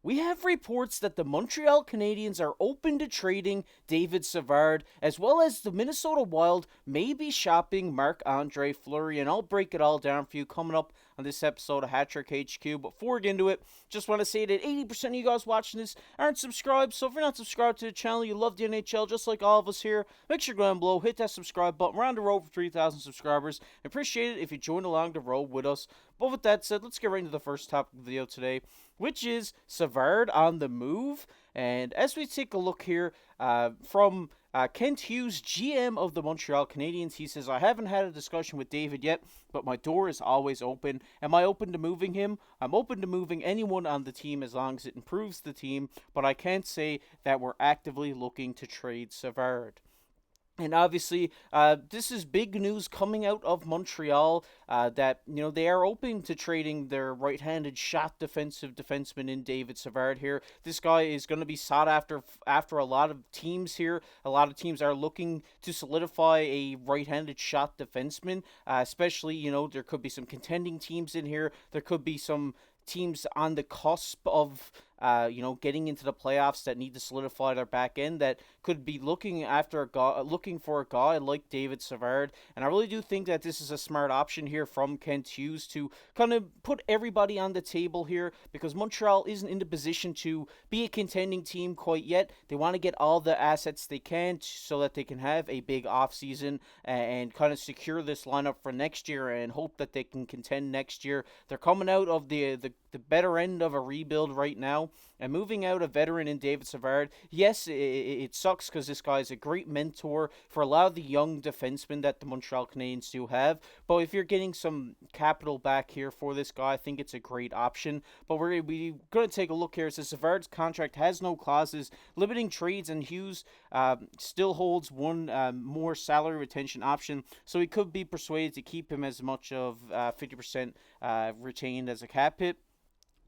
We have reports that the Montreal Canadiens are open to trading David Savard, as well as the Minnesota Wild may be shopping Marc Andre-Fleury, and I'll break it all down for you coming up on this episode of Hat Trick HQ. But before we get into it, just want to say that 80% of you guys watching this aren't subscribed, so if you're not subscribed to the channel, you love the NHL just like all of us here, make sure to go down below, hit that subscribe button. We're on the road for 3,000 subscribers. I appreciate it if you join along the road with us. But with that said, let's get right into the first topic of the video today, which is Savard on the move. And as we take a look here from Kent Hughes, GM of the Montreal Canadiens, he says, I haven't had a discussion with David yet, but my door is always open. Am I open to moving him? I'm open to moving anyone on the team as long as it improves the team, but I can't say that we're actively looking to trade Savard. And obviously, this is big news coming out of Montreal that they are open to trading their right-handed shot defenseman in David Savard here. This guy is going to be sought after a lot of teams here. A lot of teams are looking to solidify a right-handed shot defenseman, especially there could be some contending teams in here. There could be some teams on the cusp of getting into the playoffs that need to solidify their back end that could be looking for a guy like David Savard. And I really do think that this is a smart option here from Kent Hughes to kind of put everybody on the table here, because Montreal isn't in the position to be a contending team quite yet. They want to get all the assets they can so that they can have a big offseason and kind of secure this lineup for next year and hope that they can contend next year. They're coming out of the better end of a rebuild right now, and moving out a veteran in David Savard, yes, it sucks because this guy is a great mentor for a lot of the young defensemen that the Montreal Canadiens do have, but if you're getting some capital back here for this guy, I think it's a great option. But we're going to take a look here. It says Savard's contract has no clauses limiting trades, and Hughes still holds one more salary retention option, so he could be persuaded to keep him as much of 50% retained as a cap hit.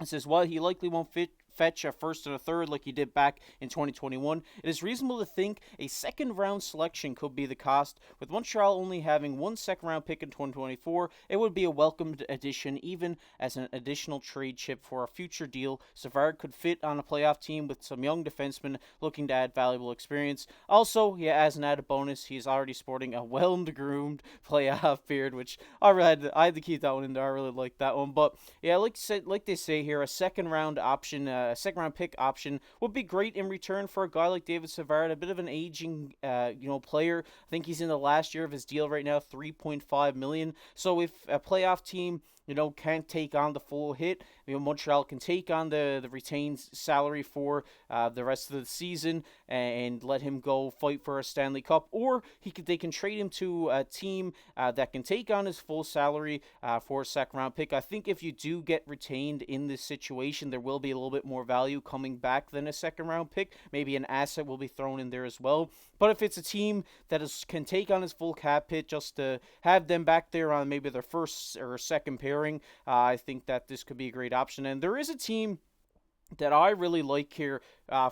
It says, while he likely won't fetch a first and a third like he did back in 2021, it is reasonable to think a second-round selection could be the cost. With Montreal only having one second-round pick in 2024, it would be a welcomed addition, even as an additional trade chip for a future deal. Savard could fit on a playoff team with some young defensemen looking to add valuable experience. Also, as an added bonus, he is already sporting a well-groomed playoff beard, which I had to keep that one in there. I really like that one. But yeah, like they say here, a second-round option. A second-round pick option would be great in return for a guy like David Savard, a bit of an aging, player. I think he's in the last year of his deal right now, $3.5 million. So if a playoff team can't take on the full hit, Montreal can take on the retained salary for the rest of the season and let him go fight for a Stanley Cup, or they can trade him to a team that can take on his full salary for a second round pick. I think if you do get retained in this situation, there will be a little bit more value coming back than a second round pick. Maybe an asset will be thrown in there as well. But if it's a team that can take on his full cap hit just to have them back there on maybe their first or second pairing, I think that this could be a great option. And there is a team that I really like here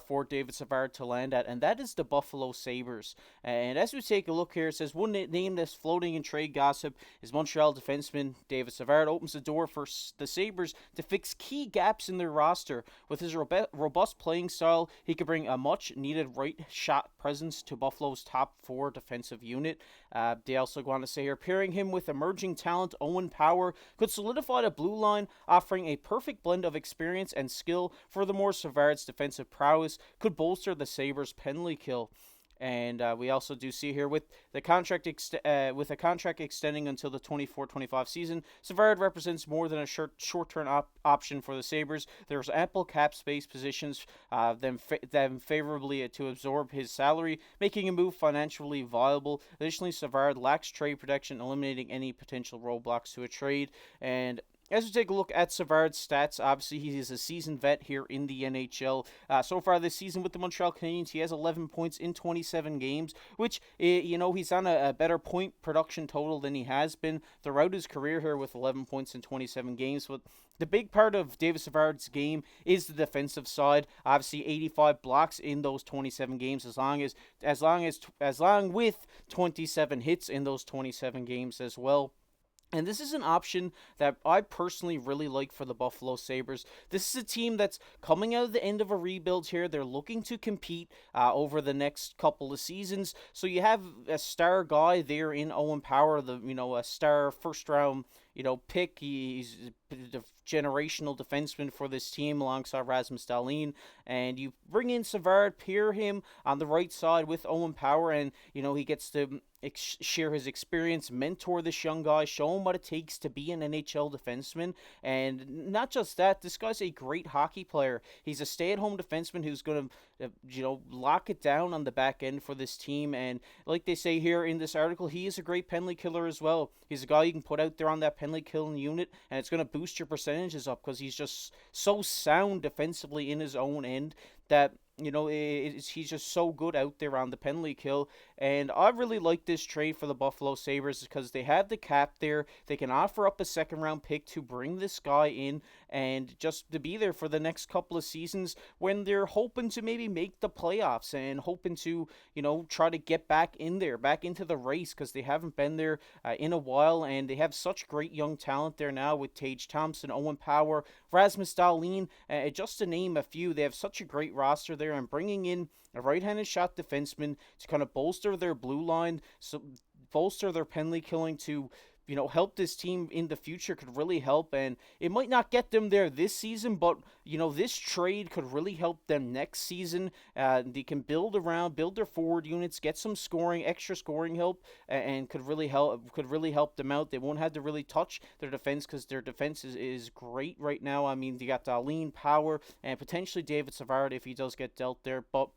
for David Savard to land at, and that is the Buffalo Sabres. And as we take a look here, it says one name that's floating in trade gossip is Montreal defenseman David Savard. Opens the door for the Sabres to fix key gaps in their roster. With his robust playing style, he could bring a much-needed right shot presence to Buffalo's top four defensive unit. They also go on to say here, pairing him with emerging talent Owen Power could solidify the blue line, offering a perfect blend of experience and skill. Furthermore, Savard's defensive prowess could bolster the Sabres' penalty kill. And we also do see here with the contract extending until the 24-25 season, Savard represents more than a short-term option for the Sabres. There's ample cap space positions them favorably to absorb his salary, making a move financially viable. Additionally, Savard lacks trade protection, eliminating any potential roadblocks to a trade. And as we take a look at Savard's stats, obviously he is a seasoned vet here in the NHL. So far this season with the Montreal Canadiens, he has 11 points in 27 games, which, he's on a better point production total than he has been throughout his career here with 11 points in 27 games. But the big part of David Savard's game is the defensive side. Obviously, 85 blocks in those 27 games, along with 27 hits in those 27 games as well. And this is an option that I personally really like for the Buffalo Sabres. This is a team that's coming out of the end of a rebuild here. They're looking to compete over the next couple of seasons. So you have a star guy there in Owen Power, a star first round pick. He's a generational defenseman for this team alongside Rasmus Dahlin. And you bring in Savard, pair him on the right side with Owen Power, and he gets to share his experience, mentor this young guy, show him what it takes to be an NHL defenseman. And not just that, this guy's a great hockey player. He's a stay-at-home defenseman who's going to, lock it down on the back end for this team. And like they say here in this article, he is a great penalty killer as well. He's a guy you can put out there on that penalty killing unit, and it's going to boost your percentages up because he's just so sound defensively in his own end that he's just so good out there on the penalty kill. And I really like this trade for the Buffalo Sabres because they have the cap there. They can offer up a second round pick to bring this guy in and just to be there for the next couple of seasons when they're hoping to maybe make the playoffs and hoping to, try to get back in there, back into the race because they haven't been there in a while. And they have such great young talent there now with Tage Thompson, Owen Power, Rasmus Dahlin, just to name a few. They have such a great roster there, and bringing in a right-handed shot defenseman to kind of bolster their blue line, so bolster their penalty killing to help this team in the future could really help. And it might not get them there this season, but this trade could really help them next season. They can build their forward units, get some extra scoring help, and could really help them out. They won't have to really touch their defense because their defense is great right now. I mean, they got Darlene Power and potentially David Savard if he does get dealt there, but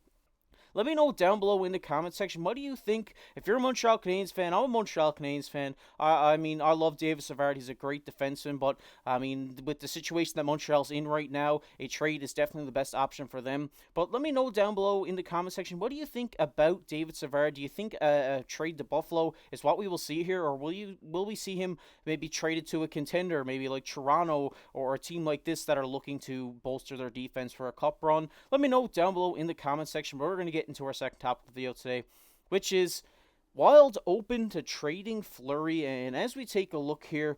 let me know down below in the comment section. What do you think? If you're a Montreal Canadiens fan, I'm a Montreal Canadiens fan. I mean, I love David Savard. He's a great defenseman. But, I mean, with the situation that Montreal's in right now, a trade is definitely the best option for them. But let me know down below in the comment section. What do you think about David Savard? Do you think a trade to Buffalo is what we will see here? Or will we see him maybe traded to a contender, maybe like Toronto or a team like this that are looking to bolster their defense for a cup run? Let me know down below in the comment section. We're going to get into our second topic of the video today, which is Wild open to trading Fleury. And as we take a look here,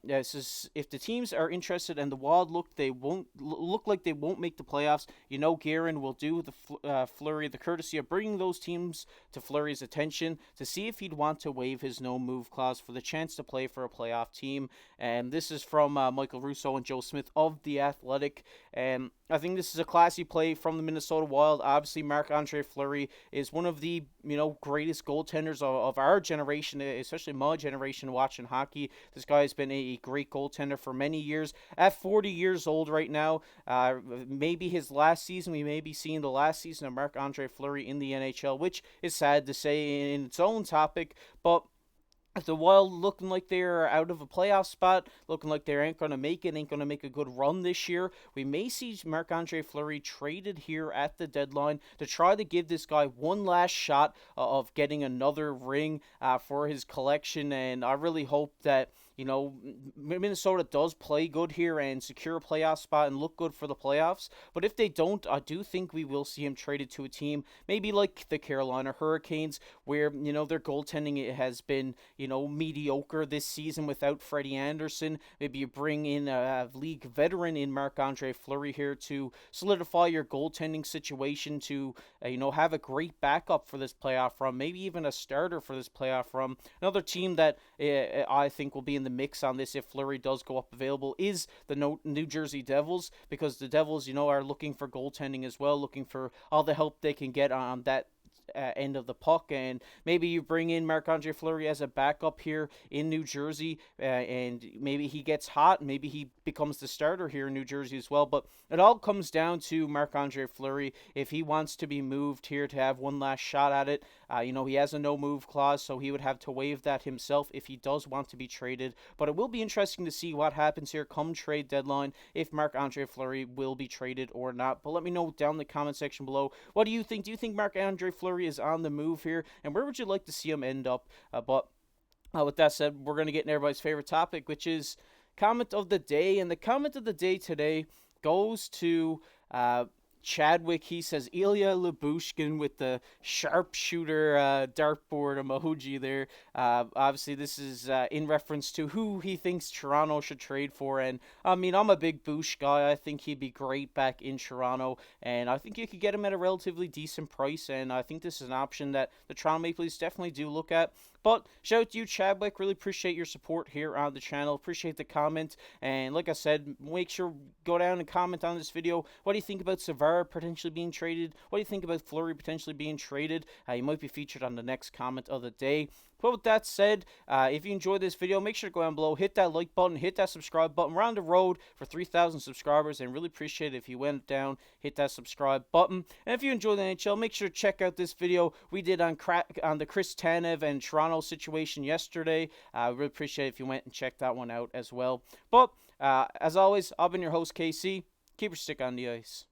this is if the teams are interested and the Wild look like they won't make the playoffs. Guerin will do the Fleury the courtesy of bringing those teams to Fleury's attention to see if he'd want to waive his no move clause for the chance to play for a playoff team. And this is from Michael Russo and Joe Smith of The Athletic. And I think this is a classy play from the Minnesota Wild. Obviously, Marc Andre-Fleury is one of the greatest goaltenders of our generation, especially my generation watching hockey. This guy has been a great goaltender for many years. At 40 years old right now, maybe his last season, we may be seeing the last season of Marc Andre-Fleury in the NHL, which is sad to say in its own topic, but if the Wild looking like they're out of a playoff spot, looking like they ain't going to make a good run this year, we may see Marc Andre-Fleury traded here at the deadline to try to give this guy one last shot of getting another ring for his collection. And I really hope that Minnesota does play good here and secure a playoff spot and look good for the playoffs. But if they don't, I do think we will see him traded to a team maybe like the Carolina Hurricanes, where their goaltending has been mediocre this season without Freddie Anderson. Maybe you bring in a league veteran in Marc Andre-Fleury here to solidify your goaltending situation, to have a great backup for this playoff run, maybe even a starter for this playoff run. Another team that I think will be in the mix on this if Fleury does go up available is the New Jersey Devils, because the Devils are looking for goaltending as well, looking for all the help they can get on that end of the puck. And maybe you bring in Marc Andre-Fleury as a backup here in New Jersey, and maybe he gets hot, maybe he becomes the starter here in New Jersey as well. But it all comes down to Marc Andre-Fleury. If he wants to be moved here to have one last shot at it, he has a no move clause, so he would have to waive that himself if he does want to be traded. But it will be interesting to see what happens here come trade deadline, if Marc Andre-Fleury will be traded or not. But let me know down in the comment section below. What do you think? Do you think Marc Andre-Fleury is on the move here, and where would you like to see him end up? But with that said, we're going to get into everybody's favorite topic, which is comment of the day. And the comment of the day today goes to Chadwick, he says Ilya Lyubushkin with the sharpshooter dartboard emoji there. Obviously, this is in reference to who he thinks Toronto should trade for. And I mean, I'm a big Bush guy. I think he'd be great back in Toronto. And I think you could get him at a relatively decent price. And I think this is an option that the Toronto Maple Leafs definitely do look at. But shout out to you, Chadwick. Really appreciate your support here on the channel. Appreciate the comment. And like I said, make sure go down and comment on this video. What do you think about Savard potentially being traded? What do you think about Fleury potentially being traded? You might be featured on the next comment of the day. But with that said, if you enjoyed this video, make sure to go down below, hit that like button, hit that subscribe button. We're on the road for 3,000 subscribers, and really appreciate it if you went down, hit that subscribe button. And if you enjoyed the NHL, make sure to check out this video we did on the Chris Tanev and Toronto situation yesterday. Really appreciate it if you went and checked that one out as well. But as always, I've been your host, KC. Keep your stick on the ice.